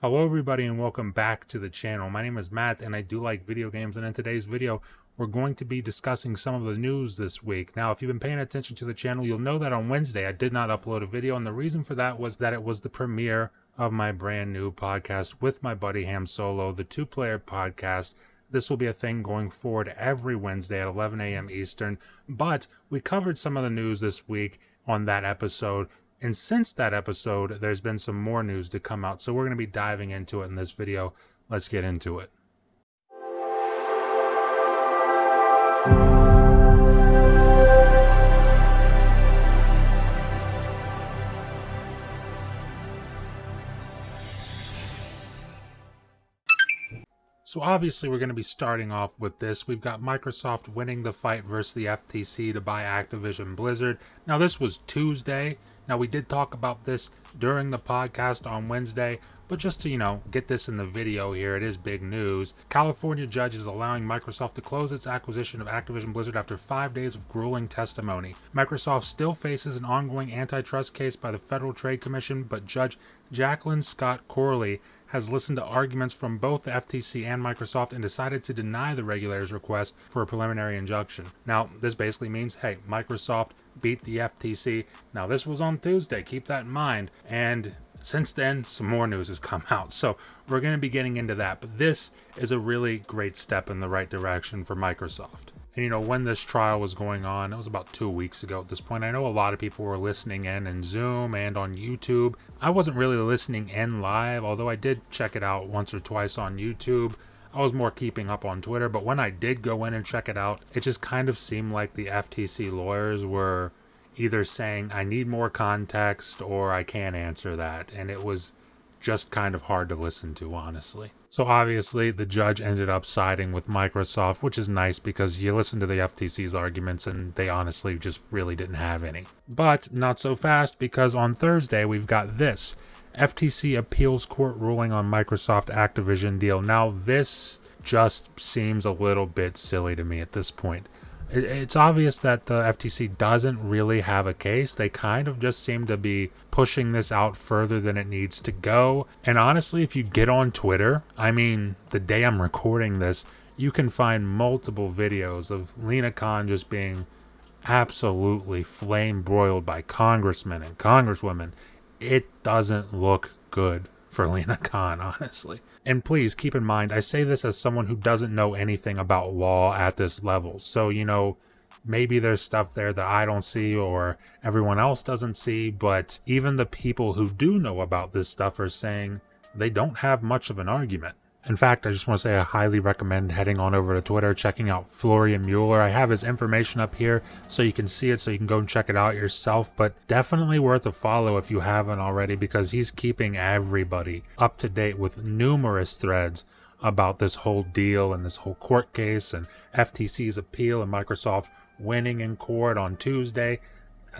Hello everybody and welcome back to the channel. My name is Matt and I do like video games, and in today's video we're going to be discussing some of the news this week. Now if you've been paying attention to the channel, you'll know that on Wednesday I did not upload a video, and the reason for that was that it was the premiere of my brand new podcast with my buddy Ham Solo, the two-player podcast. This will be a thing going forward every Wednesday at 11 a.m. Eastern, but we covered some of the news this week on that episode. And since that episode, there's been some more news to come out, so we're going to be diving into it in this video. Let's get into it. So obviously we're going to be starting off with this. We've got Microsoft winning the fight versus the FTC to buy Activision Blizzard. Now this was Tuesday. Now we did talk about this during the podcast on Wednesday, but just to, get this in the video here, it is big news. California judge is allowing Microsoft to close its acquisition of Activision Blizzard after 5 days of grueling testimony. Microsoft still faces an ongoing antitrust case by the Federal Trade Commission, but Judge Jacqueline Scott Corley has listened to arguments from both the FTC and Microsoft and decided to deny the regulator's request for a preliminary injunction. Now, this basically means, hey, Microsoft beat the FTC. Now, this was on Tuesday, keep that in mind. And since then, some more news has come out. So we're going to be getting into that. But this is a really great step in the right direction for Microsoft. And when this trial was going on, it was about 2 weeks ago at this point. I know a lot of people were listening in Zoom and on YouTube. I wasn't really listening in live, although I did check it out once or twice on YouTube. I was more keeping up on Twitter, but when I did go in and check it out, it just kind of seemed like the FTC lawyers were either saying, I need more context, or I can't answer that. And it was just kind of hard to listen to, honestly. So obviously the judge ended up siding with Microsoft, which is nice because you listen to the FTC's arguments and they honestly just really didn't have any. But not so fast, because on Thursday we've got this FTC appeals court ruling on Microsoft Activision deal. Now this just seems a little bit silly to me at this point. It's obvious that the FTC doesn't really have a case. They kind of just seem to be pushing this out further than it needs to go. And honestly, if you get on Twitter, the day I'm recording this, you can find multiple videos of Lena Khan just being absolutely flame broiled by congressmen and congresswomen. It doesn't look good for Lena Khan, honestly. And please keep in mind, I say this as someone who doesn't know anything about law at this level. So, maybe there's stuff there that I don't see or everyone else doesn't see, but even the people who do know about this stuff are saying they don't have much of an argument. In fact, I just want to say I highly recommend heading on over to Twitter, checking out Florian Mueller. I have his information up here so you can see it, so you can go and check it out yourself. But definitely worth a follow if you haven't already, because he's keeping everybody up to date with numerous threads about this whole deal and this whole court case and FTC's appeal and Microsoft winning in court on Tuesday.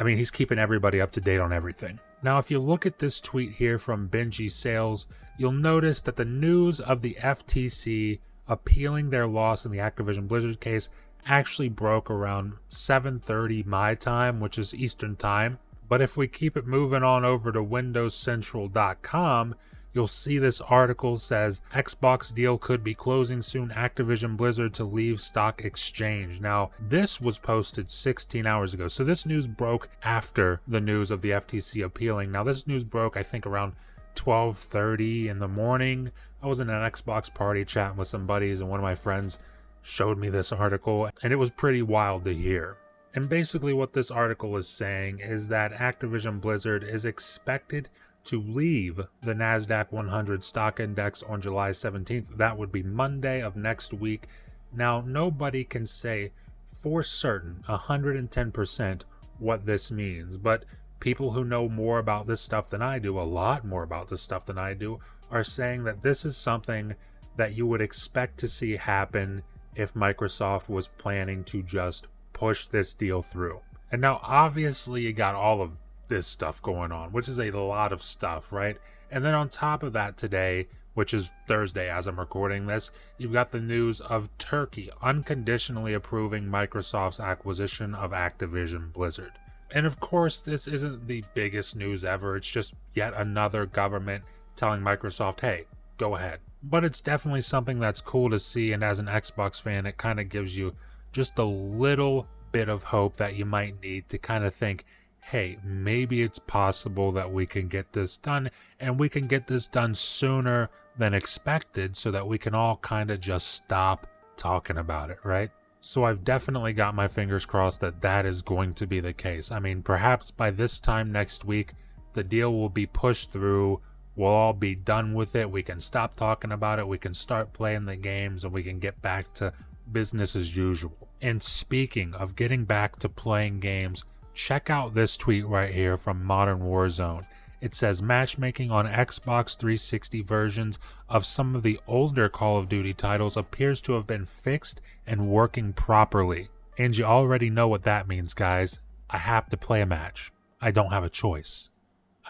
He's keeping everybody up to date on everything. Now, if you look at this tweet here from Benji Sales, you'll notice that the news of the FTC appealing their loss in the Activision Blizzard case actually broke around 7:30 my time, which is Eastern time. But if we keep it moving on over to windowscentral.com, you'll see this article says Xbox deal could be closing soon, Activision Blizzard to leave stock exchange. Now, this was posted 16 hours ago. So this news broke after the news of the FTC appealing. Now, this news broke, I think, around 12:30 in the morning. I was in an Xbox party chatting with some buddies, and one of my friends showed me this article, and it was pretty wild to hear. And basically what this article is saying is that Activision Blizzard is expected to leave the NASDAQ 100 stock index on July 17th. That would be Monday of next week. Now, nobody can say for certain, 110%, what this means, but people who know more about this stuff than I do, a lot more about this stuff than I do, are saying that this is something that you would expect to see happen if Microsoft was planning to just push this deal through. And now, obviously, you got all of this stuff going on, which is a lot of stuff, right? And then on top of that today, which is Thursday as I'm recording this, you've got the news of Turkey unconditionally approving Microsoft's acquisition of Activision Blizzard. And of course, this isn't the biggest news ever. It's just yet another government telling Microsoft, hey, go ahead. But it's definitely something that's cool to see, and as an Xbox fan, it kind of gives you just a little bit of hope that you might need to kind of think, hey, maybe it's possible that we can get this done, and we can get this done sooner than expected so that we can all kind of just stop talking about it, right? So I've definitely got my fingers crossed that that is going to be the case. I mean, perhaps by this time next week, the deal will be pushed through, we'll all be done with it, we can stop talking about it, we can start playing the games, and we can get back to business as usual. And speaking of getting back to playing games, check out this tweet right here from Modern Warzone. It says matchmaking on Xbox 360 versions of some of the older Call of Duty titles appears to have been fixed and working properly. And you already know what that means, guys. I have to play a match. I don't have a choice.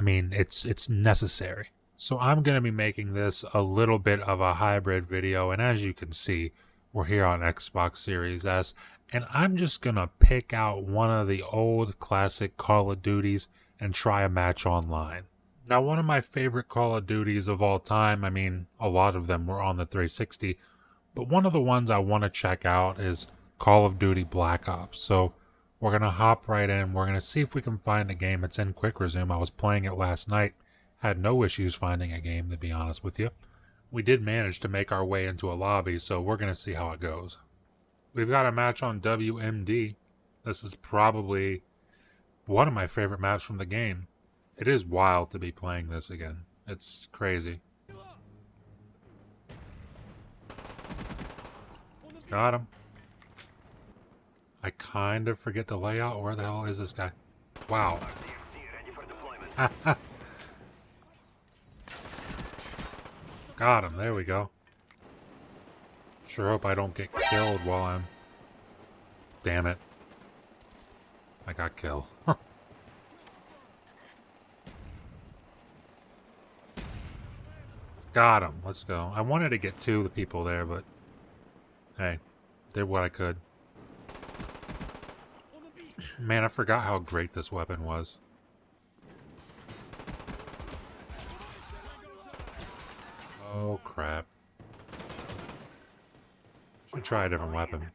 I mean, it's necessary. So I'm going to be making this a little bit of a hybrid video, and as you can see, we're here on Xbox Series S, and I'm just going to pick out one of the old classic Call of Duties and try a match online. Now, one of my favorite Call of Duties of all time, I mean, a lot of them were on the 360, but one of the ones I want to check out is Call of Duty Black Ops. So we're going to hop right in. We're going to see if we can find a game. It's in quick resume. I was playing it last night. Had no issues finding a game, to be honest with you. We did manage to make our way into a lobby, so we're going to see how it goes. We've got a match on WMD. This is probably one of my favorite maps from the game. It is wild to be playing this again. It's crazy. Got him. I kind of forget the layout. Where the hell is this guy? Wow. Got him. There we go. Sure hope I don't get killed while I'm... Damn it. I got killed. Got him. Let's go. I wanted to get two of the people there, but... Hey. Did what I could. Man, I forgot how great this weapon was. Oh, crap. Should try a different weapon.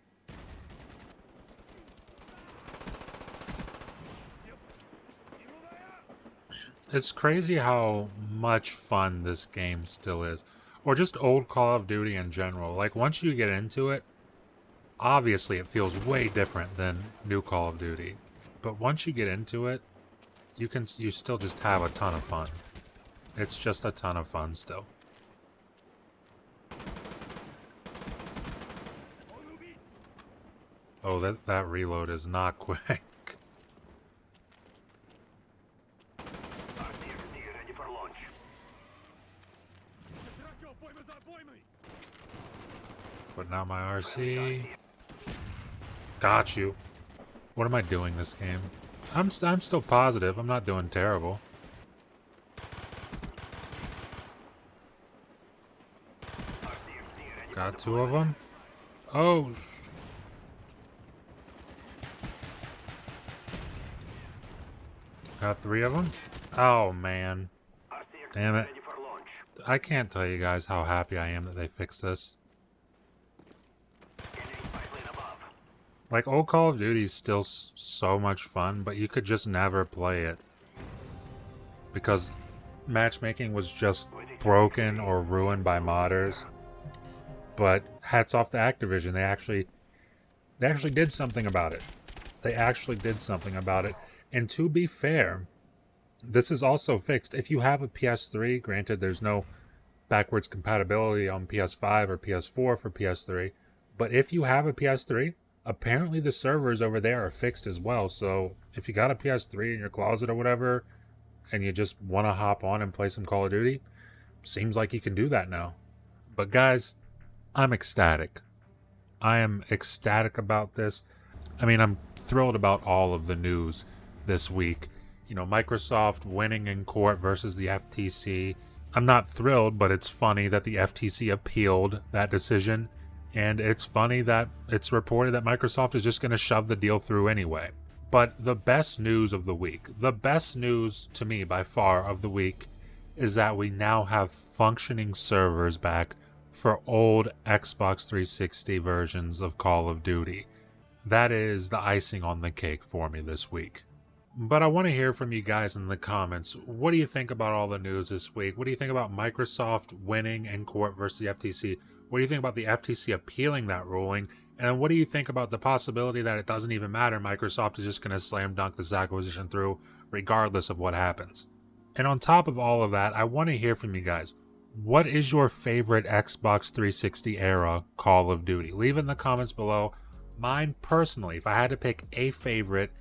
It's crazy how much fun this game still is. Or just old Call of Duty in general. Like, once you get into it, obviously it feels way different than new Call of Duty. But once you get into it, you still just have a ton of fun. It's just a ton of fun still. Oh, that reload is not quick. Putting out my RC. Got you. What am I doing this game? I'm still positive. I'm not doing terrible. Got two of them. Oh. Got three of them. Oh, man. Damn it. I can't tell you guys how happy I am that they fixed this. Like, old Call of Duty is still so much fun, but you could just never play it. Because matchmaking was just broken or ruined by modders. But hats off to Activision. They actually did something about it. They actually did something about it. And to be fair, this is also fixed. If you have a PS3, granted there's no backwards compatibility on PS5 or PS4 for PS3, but if you have a PS3, apparently the servers over there are fixed as well. So if you got a PS3 in your closet or whatever, and you just want to hop on and play some Call of Duty, seems like you can do that now. But guys, I'm ecstatic. I am ecstatic about this. I mean, I'm thrilled about all of the news this week. You know, Microsoft winning in court versus the FTC. I'm not thrilled, but it's funny that the FTC appealed that decision. And it's funny that it's reported that Microsoft is just going to shove the deal through anyway. But the best news of the week, the best news to me by far of the week, is that we now have functioning servers back for old Xbox 360 versions of Call of Duty. That is the icing on the cake for me this week. But I want to hear from you guys in the comments. What do you think about all the news this week? What do you think about Microsoft winning in court versus the FTC? What do you think about the FTC appealing that ruling? And what do you think about the possibility that it doesn't even matter? Microsoft is just going to slam dunk this acquisition through regardless of what happens. And on top of all of that, I want to hear from you guys. What is your favorite Xbox 360 era Call of Duty? Leave it in the comments below. Mine personally, if I had to pick a favorite,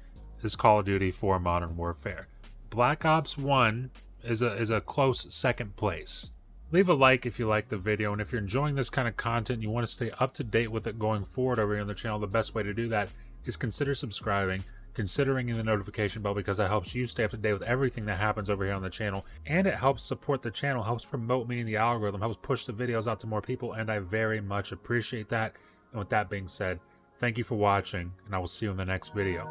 is Call of Duty 4 Modern Warfare. Black Ops 1 is a close second place. Leave a like if you like the video, and if you're enjoying this kind of content and you want to stay up to date with it going forward over here on the channel, the best way to do that is consider subscribing, consider ringing the notification bell, because it helps you stay up to date with everything that happens over here on the channel, and it helps support the channel, helps promote me in the algorithm, helps push the videos out to more people, and I very much appreciate that. And with that being said, thank you for watching, and I will see you in the next video.